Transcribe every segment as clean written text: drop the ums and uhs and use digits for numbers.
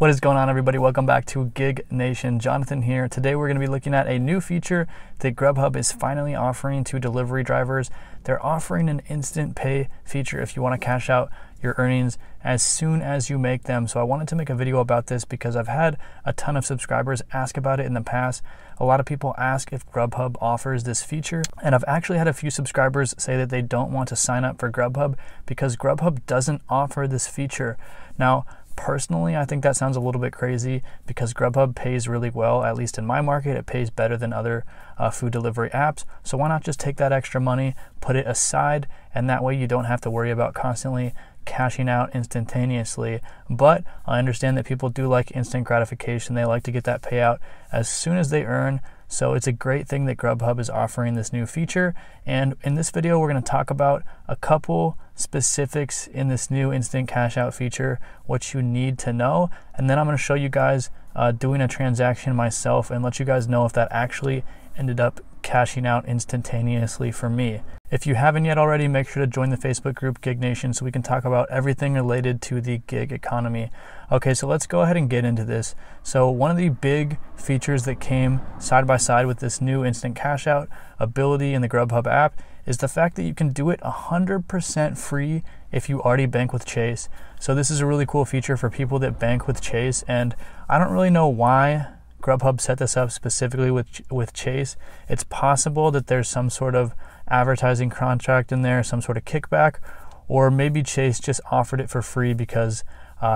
What is going on, everybody? Welcome back to Gig Nation. Jonathan here. Today we're going to be looking at a new feature that GrubHub is finally offering to delivery drivers. They're offering an instant pay feature if you want to cash out your earnings as soon as you make them. So I wanted to make a video about this because I've had a ton of subscribers ask about it in the past. A lot of people ask if GrubHub offers this feature, and I've actually had a few subscribers say that they don't want to sign up for GrubHub because GrubHub doesn't offer this feature. Now, personally, I think that sounds a little bit crazy because GrubHub pays really well. At least in my market, it pays better than other food delivery apps. So why not just take that extra money, put it aside, and that way you don't have to worry about constantly cashing out instantaneously. But I understand that people do like instant gratification. They like to get that payout as soon as they earn. So it's a great thing that GrubHub is offering this new feature. And in this video, we're going to talk about a couple specifics in this new instant cash out feature, what you need to know. And then I'm going to show you guys doing a transaction myself and let you guys know if that actually ended up cashing out instantaneously for me. If you haven't yet already, make sure to join the Facebook group Gig Nation so we can talk about everything related to the gig economy. Okay, so let's go ahead and get into this. So one of the big features that came side by side with this new instant cash out ability in the GrubHub app is the fact that you can do it 100% free if you already bank with Chase. So this is a really cool feature for people that bank with Chase, and I don't really know why GrubHub set this up specifically with Chase. It's possible that there's some sort of advertising contract in there, some sort of kickback, or maybe Chase just offered it for free because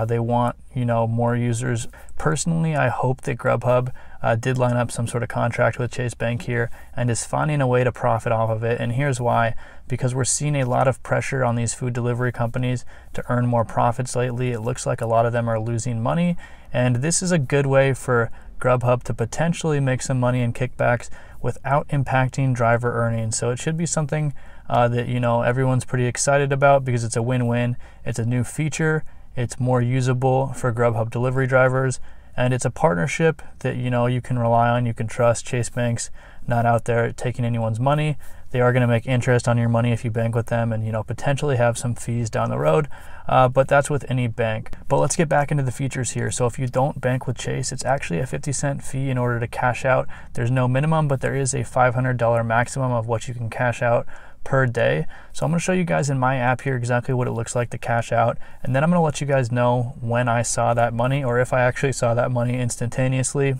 they want, more users. Personally, I hope that GrubHub did line up some sort of contract with Chase Bank here and is finding a way to profit off of it. And here's why: because we're seeing a lot of pressure on these food delivery companies to earn more profits lately. It looks like a lot of them are losing money, and this is a good way for GrubHub to potentially make some money in kickbacks without impacting driver earnings. So it should be something that everyone's pretty excited about because it's a win-win. It's a new feature, it's more usable for GrubHub delivery drivers, and it's a partnership that you can rely on, you can trust. Chase Bank's not out there taking anyone's money. They are going to make interest on your money if you bank with them and potentially have some fees down the road, but that's with any bank. But let's get back into the features here. So if you don't bank with Chase, it's actually a 50-cent fee in order to cash out. There's no minimum, but there is a $500 maximum of what you can cash out per day. So I'm going to show you guys in my app here exactly what it looks like to cash out, and then I'm going to let you guys know when I saw that money, or if I actually saw that money instantaneously,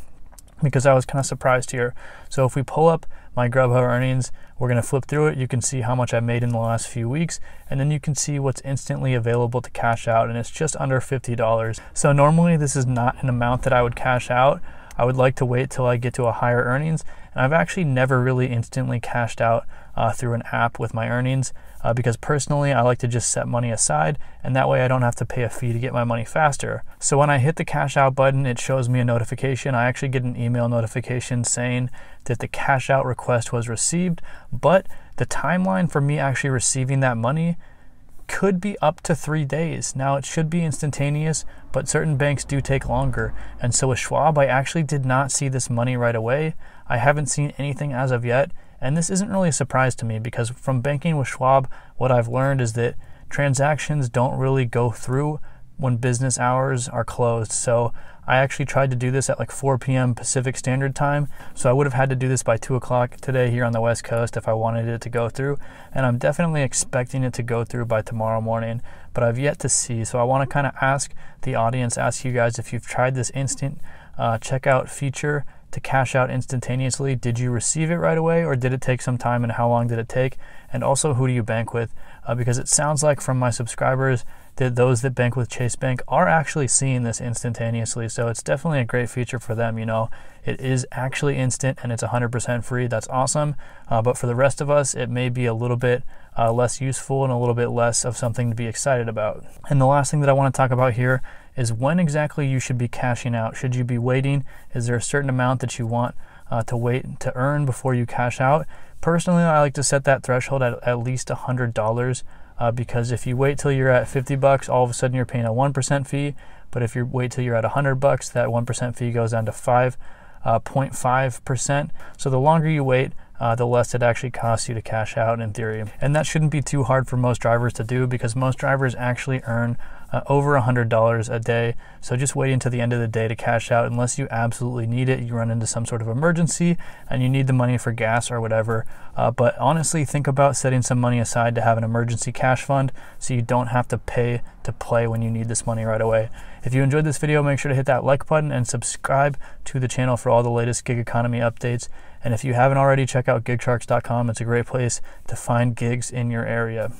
because I was kind of surprised here. So if we pull up my GrubHub earnings, we're going to flip through it. You can see how much I made in the last few weeks, and then you can see what's instantly available to cash out, and it's just under $50. So normally this is not an amount that I would cash out. I would like to wait till I get to a higher earnings, and I've actually never really instantly cashed out through an app with my earnings because personally I like to just set money aside, and that way I don't have to pay a fee to get my money faster. So when I hit the cash out button, it shows me a notification. I actually get an email notification saying that the cash out request was received, but the timeline for me actually receiving that money could be up to 3 days. Now it should be instantaneous, but certain banks do take longer. And so with Schwab, I actually did not see this money right away. I haven't seen anything as of yet. And this isn't really a surprise to me because from banking with Schwab, what I've learned is that transactions don't really go through when business hours are closed. So I actually tried to do this at like 4 p.m. Pacific Standard Time. So I would have had to do this by 2 o'clock today here on the West Coast if I wanted it to go through. And I'm definitely expecting it to go through by tomorrow morning, but I've yet to see. So I want to kind of ask the audience, ask you guys if you've tried this instant checkout feature to cash out instantaneously. Did you receive it right away, or did it take some time, and how long did it take? And also, who do you bank with? Because it sounds like from my subscribers that those that bank with Chase Bank are actually seeing this instantaneously. So it's definitely a great feature for them. It is actually instant and it's 100% free. That's awesome. But for the rest of us, it may be a little bit less useful and a little bit less of something to be excited about. And the last thing that I want to talk about here is when exactly you should be cashing out. Should you be waiting? Is there a certain amount that you want to wait to earn before you cash out? Personally, I like to set that threshold at least $100 because if you wait till you're at $50, all of a sudden you're paying a 1% fee. But if you wait till you're at $100, that 1% fee goes down to 5.5%. So the longer you wait, the less it actually costs you to cash out in theory. And that shouldn't be too hard for most drivers to do because most drivers actually earn over $100 a day. So just wait until the end of the day to cash out unless you absolutely need it. You run into some sort of emergency and you need the money for gas or whatever. But honestly, think about setting some money aside to have an emergency cash fund so you don't have to pay to play when you need this money right away. If you enjoyed this video, make sure to hit that like button and subscribe to the channel for all the latest gig economy updates. And if you haven't already, check out gigsharks.com. It's a great place to find gigs in your area.